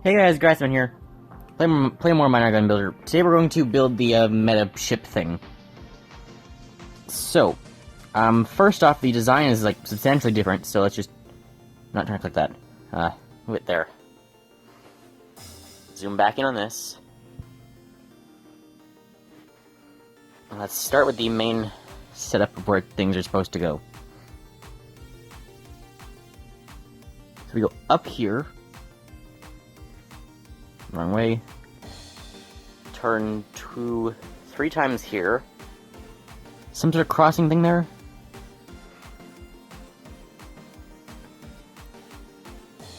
Hey guys, Grassman here. Play more Miner Gun Builder. Today we're going to build the meta ship thing. So, first off, the design is like substantially different. So let's just not trying to click that. Move it there. Zoom back in on this. And let's start with the main setup of where things are supposed to go. So we go up here. Wrong way. Turn 3 times here. Some sort of crossing thing there.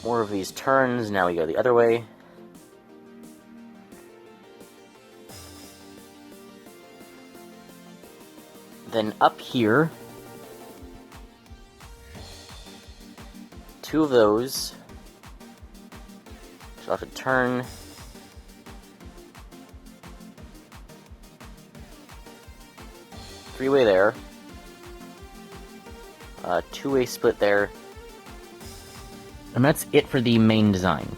More of these turns. Now we go the other way. Then up here, 2 of those. So I'll have to turn. Three-way there. 2-way split there. And that's it for the main design.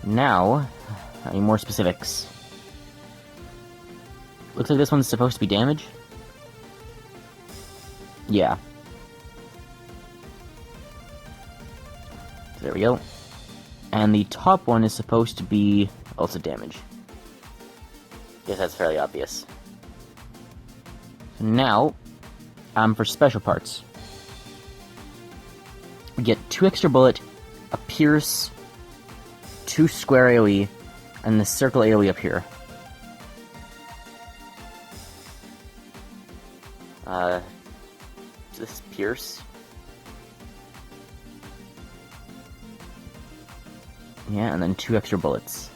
Now, I need more specifics. Looks like this one's supposed to be damage. Yeah. So there we go. And the top one is supposed to be also damage. Guess that's fairly obvious. So now, for special parts. We get 2 extra bullet, a pierce, 2 square AoE, and the circle AoE up here. This is pierce. Yeah, and then 2 extra bullets.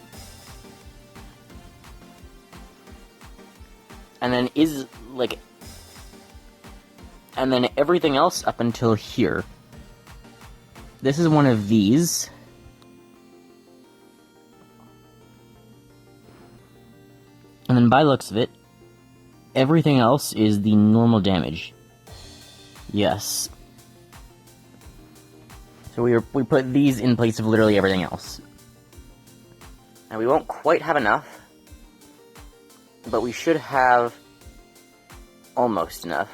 And then and then everything else up until here. This is one of these. And then by the looks of it, everything else is the normal damage. Yes. So we put these in place of literally everything else. And we won't quite have enough, but we should have almost enough.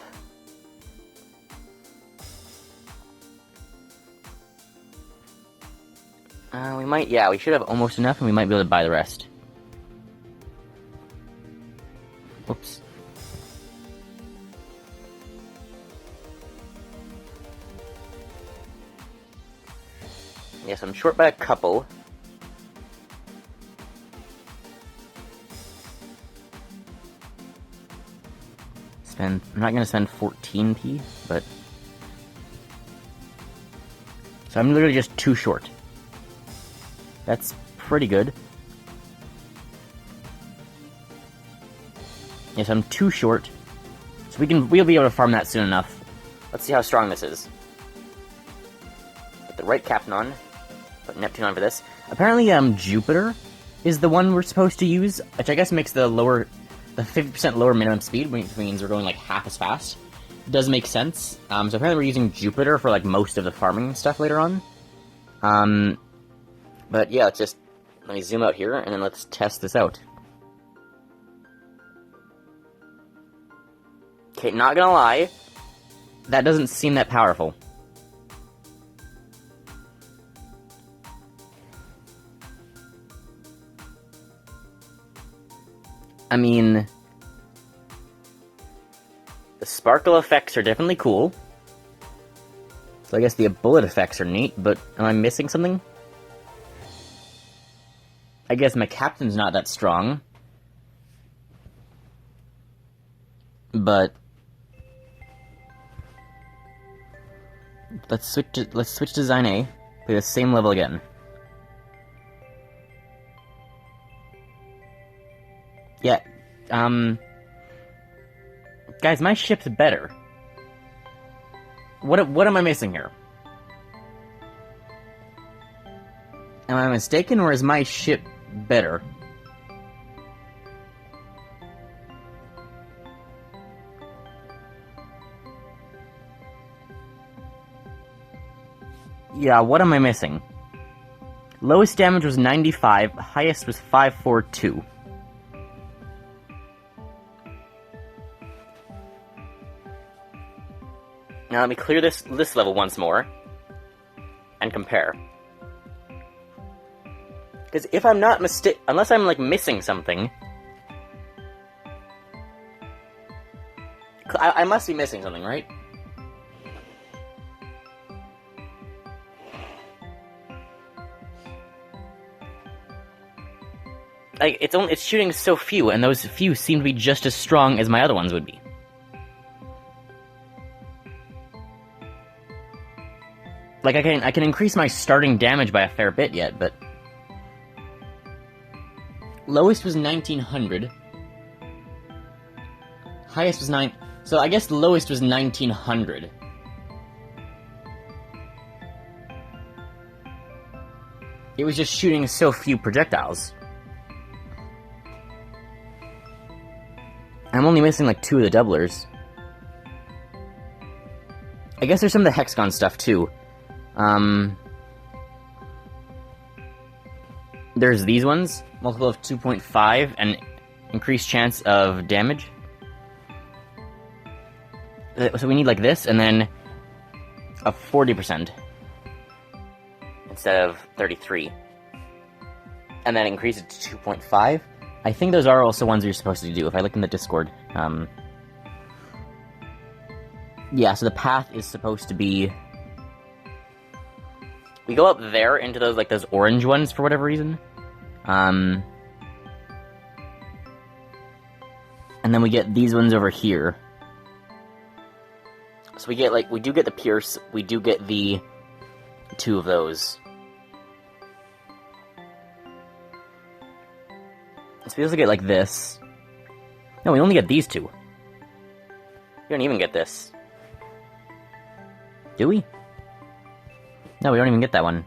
We should have almost enough, and we might be able to buy the rest. Whoops. Yes, I'm short by a couple. I'm not going to spend 14p, but... So I'm literally just too short. That's pretty good. Yes, I'm too short. So we'll be able to farm that soon enough. Let's see how strong this is. Put the right captain on. Put Neptune on for this. Apparently, Jupiter is the one we're supposed to use, which I guess makes the 50% lower minimum speed, which means we're going like half as fast. Does make sense. So apparently we're using Jupiter for like most of the farming stuff later on. But yeah, let me zoom out here and then let's test this out. Okay, not gonna lie, that doesn't seem that powerful. I mean, the sparkle effects are definitely cool. So I guess the bullet effects are neat, but am I missing something? I guess my captain's not that strong. But let's switch to design A. Play the same level again. Yeah, guys, my ship's better. What am I missing here? Am I mistaken, or is my ship better? Yeah, what am I missing? Lowest damage was 95, highest was 542. Now let me clear this level once more and compare. Because if I'm not unless I'm like missing something, I must be missing something, right? Like it's shooting so few, and those few seem to be just as strong as my other ones would be. Like I can increase my starting damage by a fair bit yet, but lowest was 1900. Highest was 9. So I guess the lowest was 1900. It was just shooting so few projectiles. I'm only missing like 2 of the doublers. I guess there's some of the hexagon stuff too. There's these ones, multiple of 2.5 and increased chance of damage. So we need like this, and then a 40% instead of 33. And then increase it to 2.5. I think those are also ones you're supposed to do, if I look in the Discord. Yeah, so the path is supposed to be... We go up there into those, like, those orange ones for whatever reason. And then we get these ones over here. So we get, like, we do get the Pierce, we do get the 2 of those. So we also get, like, this. No, we only get these 2. We don't even get this. Do we? No, we don't even get that one.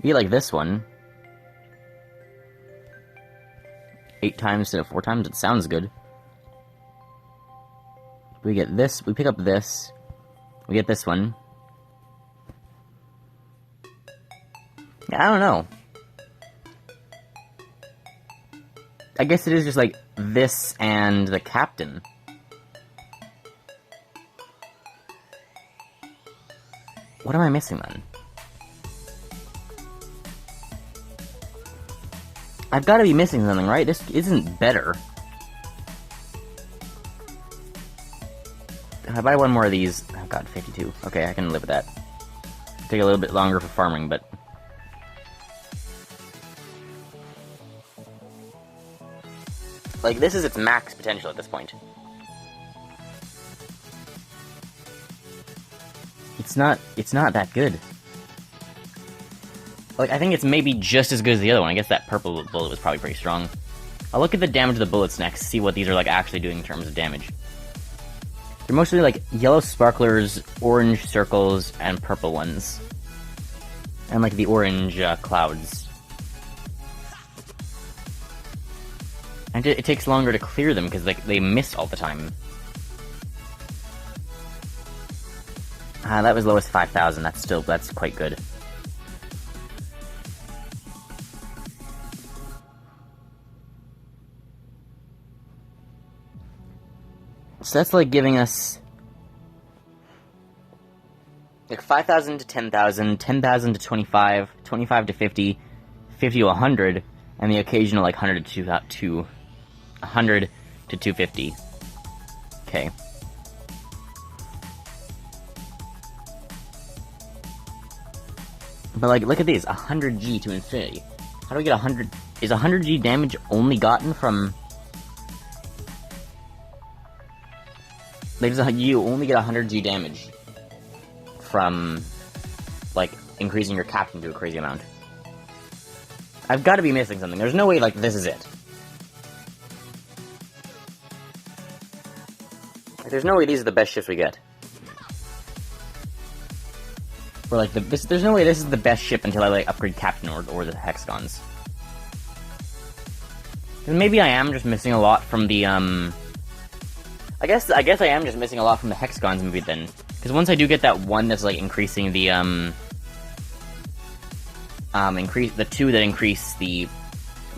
We get, like, this one. 8 times instead of 4 times, it sounds good. We get this, we pick up this. We get this one. Yeah, I don't know. I guess it is just, like, this and the captain. What am I missing, then? I've got to be missing something, right? This isn't better. If I buy one more of these... Oh god, 52. Okay, I can live with that. Take a little bit longer for farming, but... Like, this is its max potential at this point. It's not that good. Like, I think it's maybe just as good as the other one. I guess that purple bullet was probably pretty strong. I'll look at the damage of the bullets next, see what these are, like, actually doing in terms of damage. They're mostly, like, yellow sparklers, orange circles, and purple ones. And, like, the orange, clouds. And it takes longer to clear them, because, like, they miss all the time. That was lowest 5,000, that's quite good. So that's like giving us like 5,000 to 10,000, 10,000 to 25, 25 to 50, 50 to 100, and the occasional like 100 to 100 to 250. Okay. But like, look at these, 100G to infinity. How do we get 100? Is 100G damage only gotten from? Like, you only get 100G damage from, like, increasing your captain to a crazy amount. I've got to be missing something. There's no way, like, this is it. Like, there's no way these are the best ships we get. Or, like, there's no way this is the best ship until I, like, upgrade captain or the hexagons. Maybe I am just missing a lot from the, I guess I am just missing a lot from the hexagons maybe then. Because once I do get that one that's, like, increasing the, increase the 2 that increase the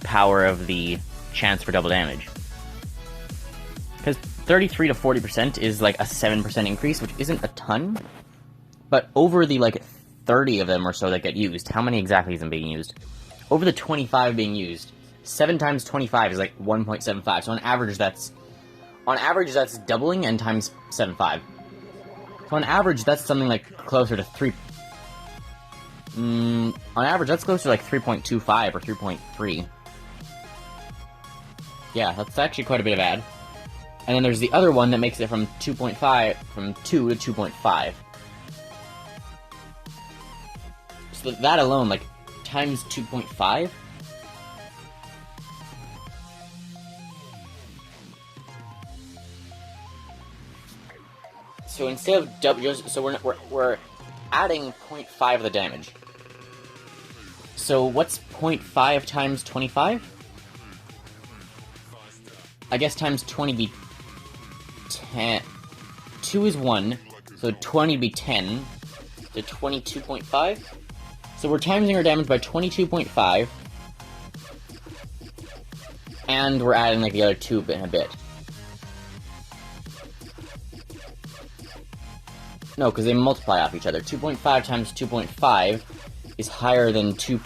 power of the chance for double damage. Because 33 to 40% is like a 7% increase, which isn't a ton, but over the like 30 of them or so that get used, how many exactly isn't being used? Over the 25 being used, 7 times 25 is like 1.75. So on average that's doubling and times 7.5. So on average that's something like closer to 3. On average that's closer to like 3.25 or 3.3. Yeah, that's actually quite a bit of add. And then there's the other one that makes it from 2.5, from 2 to 2.5. So that alone, like, times 2.5? So instead of double, so we're adding 0.5 of the damage. So what's 0.5 times 25? I guess times 20 be 10. 2 is 1, so 20 be 10. So 22.5. So we're timesing our damage by 22.5. And we're adding like the other 2 in a bit. No, because they multiply off each other. 2.5 times 2.5 is higher than 2.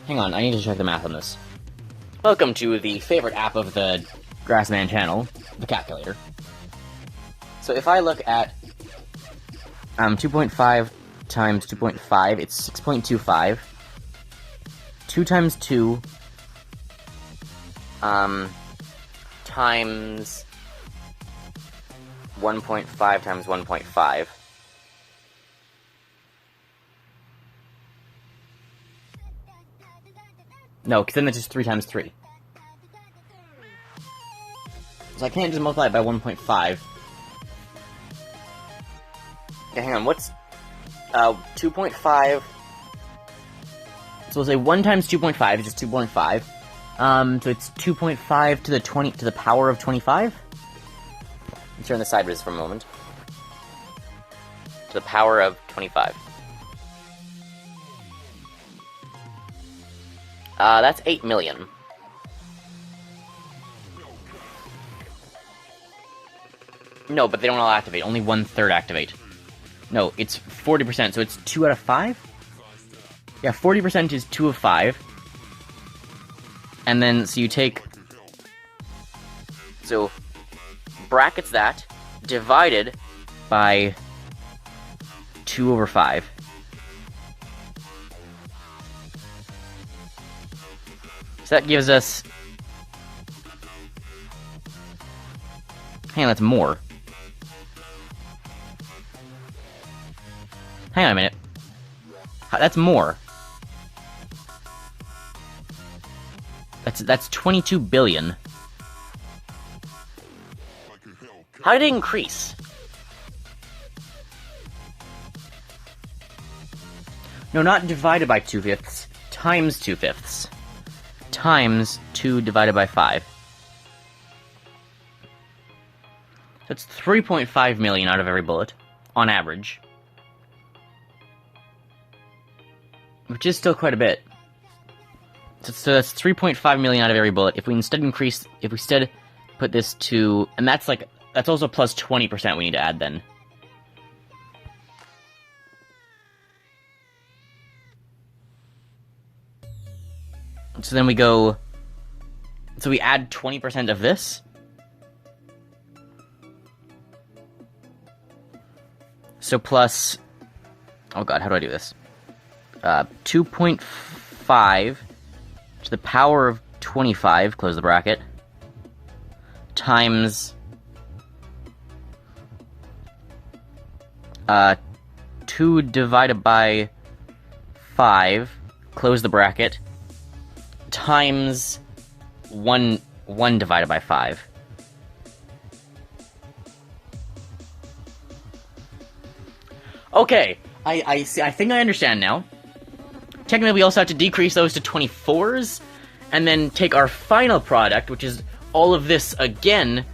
Hang on, I need to check the math on this. Welcome to the favorite app of the Grassman channel, the calculator. So if I look at 2.5 times 2.5, it's 6.25. 2 times 2 times 1.5 times 1.5. No, because then it's just 3 times 3. So I can't just multiply it by 1.5. Okay, hang on, what's 2.5? So we'll say 1 times 2.5 is just 2.5. So it's 2.5 to the 20 to the power of 25. Let's turn this sideways for a moment. To the power of 25. That's 8 million. No, but they don't all activate. Only 1/3 activate. No, it's 40%, so it's 2 out of 5? Yeah, 40% is 2 of 5. And then, so you take... So, brackets that, divided by 2 over 5. So that gives us... Hang on, that's more. Hang on a minute. That's more. That's 22 billion. How did it increase? No, not divided by 2/5. Times 2/5. Times 2 divided by 5. So it's 3.5 million out of every bullet, on average. Which is still quite a bit. So that's 3.5 million out of every bullet. If we instead put this to, and that's also plus 20% we need to add then. So then we go, so we add 20% of this. So plus, oh god, how do I do this? 2.5 to the power of 25, close the bracket, times 2 divided by 5, close the bracket, times 1 divided by 5. Okay, I see. I think I understand now. Technically, we also have to decrease those to 24s, and then take our final product, which is all of this again,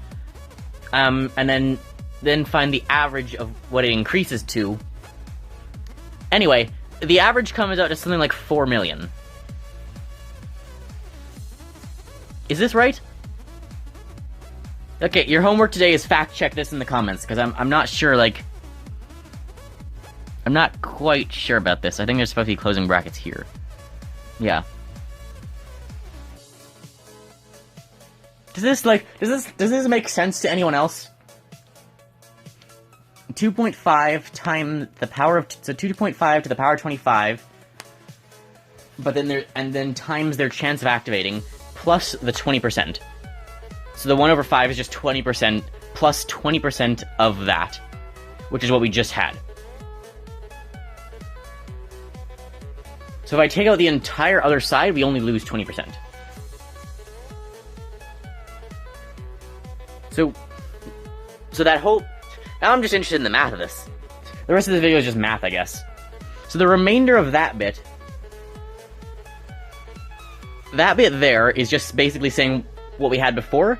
and then find the average of what it increases to. Anyway, the average comes out to something like 4 million. Is this right? Okay, your homework today is fact check this in the comments, because I'm not sure, like... I'm not quite sure about this. I think there's supposed to be closing brackets here. Yeah. Does this make sense to anyone else? 2.5 times the power of... So 2.5 to the power of 25. But then times their chance of activating, plus the 20%. So the 1 over 5 is just 20%, plus 20% of that, which is what we just had. So if I take out the entire other side, we only lose 20%. So that whole... Now I'm just interested in the math of this. The rest of the video is just math, I guess. So the remainder of that bit there is just basically saying what we had before.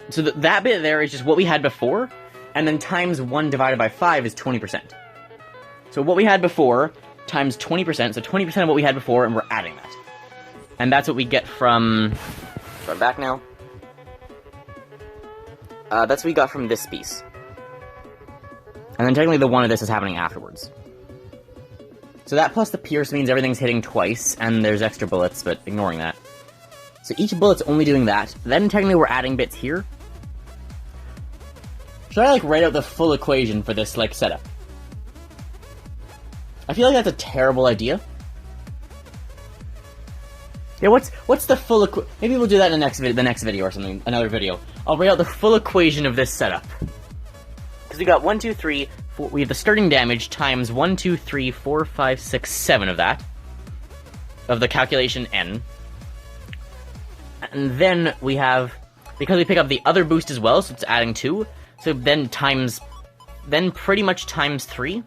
So that bit there is just what we had before, and then times 1 divided by 5 is 20%. So what we had before times 20%, so 20% of what we had before, and we're adding that. And that's what we get from... So I'm back now. That's what we got from this piece. And then technically the one of this is happening afterwards. So that plus the pierce means everything's hitting twice, and there's extra bullets, but ignoring that. So each bullet's only doing that. Then technically we're adding bits here. Should I, like, write out the full equation for this, like, setup? I feel like that's a terrible idea. Yeah, what's the full maybe we'll do that in the next video or something, another video. I'll write out the full equation of this setup. Because we got 1, 2, 3, 4, we have the starting damage times 1, 2, 3, 4, 5, 6, 7 of that. Of the calculation N. And then we have, because we pick up the other boost as well, so it's adding 2, so then pretty much times 3.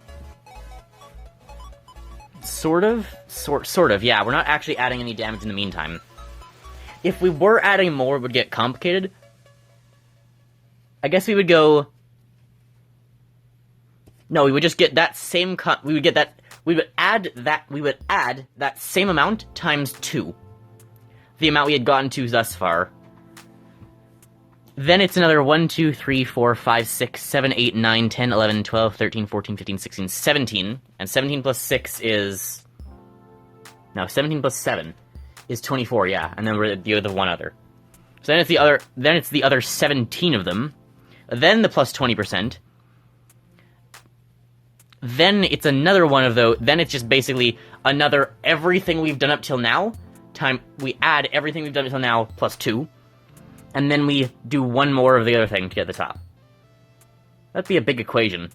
Sort of, yeah, we're not actually adding any damage in the meantime. If we were adding more, it would get complicated. I guess we would go... No, we would just get that same we would add that same amount times 2. The amount we had gotten to thus far. Then it's another 1, 2, 3, 4, 5, 6, 7, 8, 9, 10, 11, 12, 13, 14, 15, 16, 17. And 17 plus 6 is... No, 17 plus 7 is 24, yeah. And then we're the other one other. So then it's the other 17 of them. Then the plus 20%. Then it's another one of those. Then it's just basically another everything we've done up till now. We add everything we've done up till now plus 2. And then we do one more of the other thing to get the top. That'd be a big equation.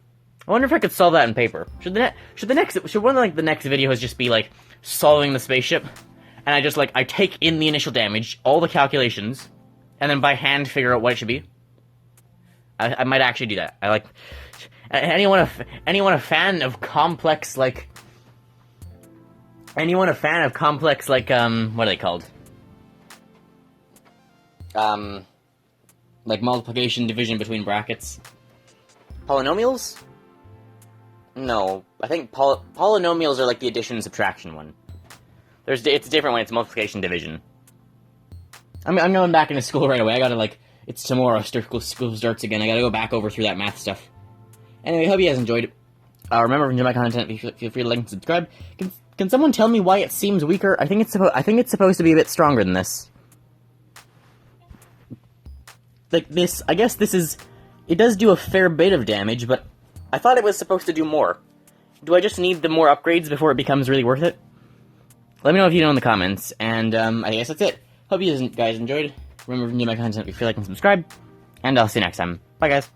I wonder if I could solve that in paper. Should one of the next videos just be like solving the spaceship, and I take in the initial damage, all the calculations, and then by hand figure out what it should be. I might actually do that. Anyone a fan of complex what are they called? Like multiplication, division between brackets. Polynomials? No, I think polynomials are like the addition and subtraction one. It's a different one, it's multiplication, division. I'm going back into school right away, I gotta it's tomorrow, school starts again, I gotta go back over through that math stuff. Anyway, hope you guys enjoyed it. Remember, if you enjoy my content, feel free to like and subscribe. Can someone tell me why it seems weaker? I think it's supposed to be a bit stronger than this. Like this, I guess it does do a fair bit of damage, but I thought it was supposed to do more. Do I just need the more upgrades before it becomes really worth it? Let me know if you know in the comments, and I guess that's it. Hope you guys enjoyed. Remember, if you enjoy my content, feel like and subscribe, and I'll see you next time. Bye, guys.